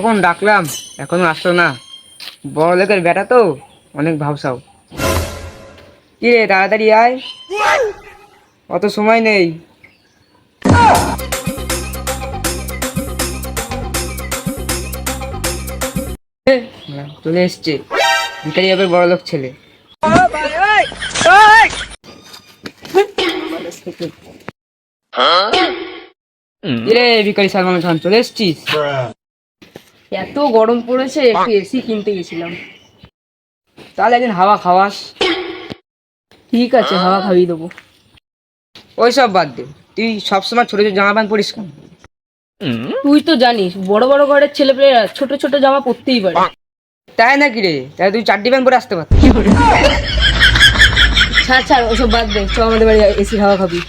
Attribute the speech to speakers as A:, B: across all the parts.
A: কখন ডাকলাম এখনো আসলো না। বড় লোকের বেটা তো, অনেক ভাবসাও। কি রে, তাড়াতাড়ি আয়, অত সময় নেই। চলে এসছে ভিখারি বাপের বড় লোক ছেলে। কি রে ভিখারি সালমান খান, চলে এসছিস?
B: এত গরম পড়েছে, একটু এসি কিনতে গেছিলাম।
A: তাহলে একদিন হাওয়া খাওয়াস।
B: ঠিক আছে, হাওয়া খাইয়ে দেবো।
A: ওইসব বাদ দে, তুই সবসময় ছোট ছোট জামা প্যান্ট পরিস কেন?
B: তুই তো জানিস বড় বড় ঘরের ছেলেপেলেরা ছোট ছোট জামা পরতেই পারে।
A: তাই নাকি রে? তাহলে তুই চারটি প্যান্ট পরে আসতে পারতিস।
B: ছাড় ছাড়, ওসব বাদ দে, চ আমাদের বাড়ি এসি হাওয়া খাবি।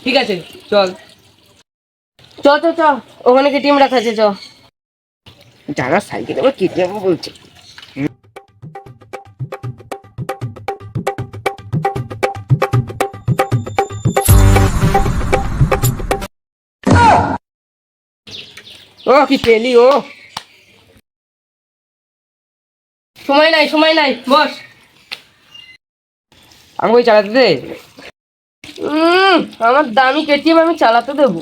A: ঠিক আছে চল।
B: চ চ চ, ওখানে কেটিএম রাখা আছে, চ।
A: যারা সাইকেল আবার কেটে যাবো বলছে। ও কি পেলি ও?
B: সময় নাই সময় নাই, বস।
A: আমাকে ওই চালাতে দে।
B: আমার দামি কেটিএম আমি চালাতে দেবো?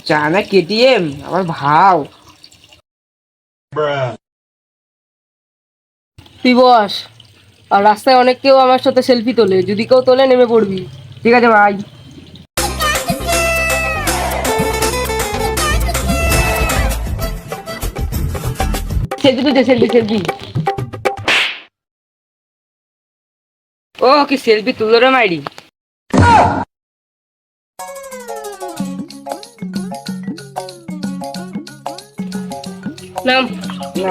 A: জানা কেটিএম আবার ভাও।
B: তুই বস। আর রাস্তায় অনেক কেউ আমার সাথে সেলফি তোলে, যদি কেউ তোলে নেমে পড়বি।
A: ঠিক আছে ভাই।
B: সেলফি তুলছে, সেলফি সেলফি।
A: ও কি সেলফি তুলো রে মাইরি।
B: নাম।
A: না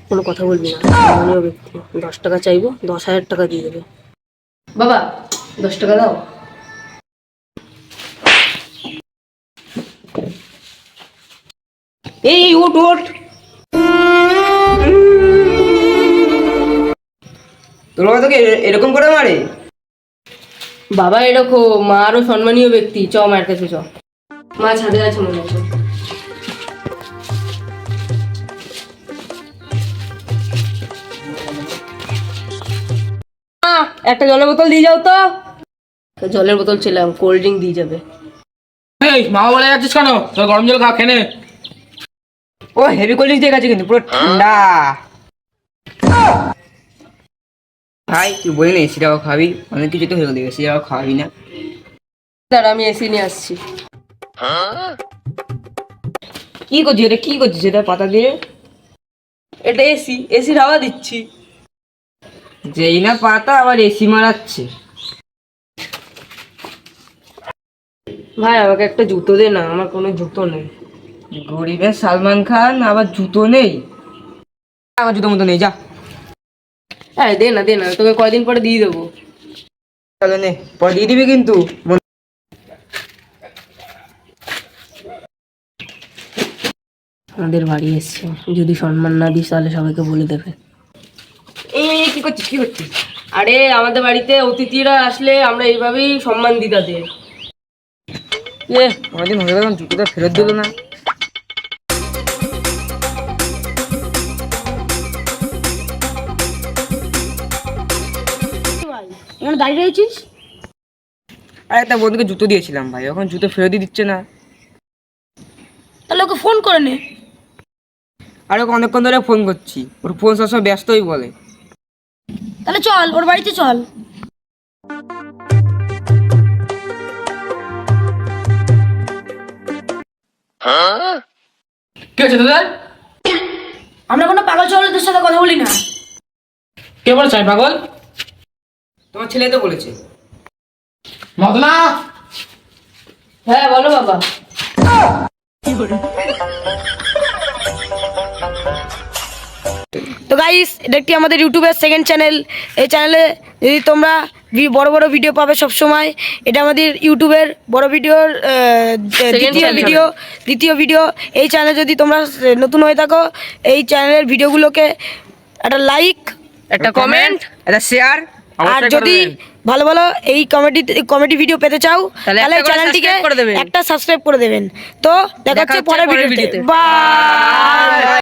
B: কোনো কথা বলবি না, সম্মানীয় ব্যক্তি। 10 টাকা চাইবো, 10,000 টাকা দিয়ে দেবে। বাবা 10 টাকা দাও।
A: এই উঠ উঠ। তোর বাবা তোকে এরকম করে মারে?
B: বাবা এরকম, মা আরো সম্মানীয় ব্যক্তি। চ মায়ের কাছে চ। মা ছাদে আছে মনে হচ্ছে। একটা জলের বোতল দিয়ে যাও তো। জলের বোতল ছিলাম, কোল্ড ড্রিঙ্ক দিয়ে যাবে।
C: এই মামা বলে যাচ্ছিস কেন? তোর গরম জল খা, খেনে।
A: ও হেভি কোল্ড ড্রিঙ্কস দিয়ে গেছে কিন্তু পুরো ঠান্ডা। ভাই তুই বলি না এসিটাও খাবি, অনেক কিছু তো হয়ে গেল, এসিটাও খাওয়াবি না?
B: দাঁড়া আমি এসি নিয়ে আসছি।
A: কি করছিস এটা, কি করছিস এটা পাতা দিয়ে?
B: এটা এসি, এসির হাওয়া দিচ্ছি।
A: যেই না পাতা আবার এসি মারাচ্ছে।
B: ভাই আমাকে একটা জুতো দে না, আমার কোনো জুতো নেই।
A: গরিবের সালমান খান আবার জুতো নেই? আমার জুতো মতো নেই, যা।
B: হ্যাঁ দে না দে না, তোকে কয়দিন পরে দিয়ে দেবো।
A: তাহলে নে, পরে দিয়ে দিবি কিন্তু।
B: আমাদের বাড়ি এসছে, যদি সম্মান না দিস তাহলে সবাইকে বলে দেবে।
A: এই কি করছিস, কি করছিস?
B: আরে আমাদের বাড়িতে অতিথিরা আসলে আমরা এইভাবেই সম্মান দিই তাদের।
A: অনেকদিন হয়ে গেল জুতোটা ফেরত দিল না।
B: এখানে দাঁড়িয়ে রয়েছিস?
A: আর একটা বন্ধুকে জুতো দিয়েছিলাম ভাই, এখন জুতো ফেরতই দিচ্ছে না।
B: তাহলে ওকে ফোন করে নে।
A: আর ওকে অনেকক্ষণ ধরে ফোন করছি, ওর ফোন সবসময় ব্যস্তই বলে।
B: তাহলে চল ওর বাড়িতে চল।
C: কি হচ্ছে তোদের?
B: আমরা কোনো পাগল চলের সাথে কথা বলি না।
C: কে বলছে আমি পাগল?
A: তোমার ছেলে তো বলেছে।
C: মদনা,
B: হ্যাঁ বলো বাবা। তো গাইস, এটা একটি আমাদের ইউটিউবের সেকেন্ড চ্যানেল। এই চ্যানেলে যদি তোমরা বড় বড় ভিডিও পাবে সব সময়। এটা আমাদের ইউটিউবের বড় ভিডিওর দ্বিতীয় ভিডিও। এই চ্যানেলে যদি তোমরা নতুন হয়ে থাকো, এই চ্যানেলের ভিডিওগুলোকে একটা লাইক, একটা কমেন্ট,
A: এটা শেয়ার
B: আর যদি ভালো ভালো এই কমেডি ভিডিও পেতে চাও তাহলে
D: একটা করে
B: চ্যানেলটিকে
D: subscribe করে দেবেন।
B: একটা সাবস্ক্রাইব করে দেবেন। তো দেখা হচ্ছে পরের ভিডিওতে। বাই।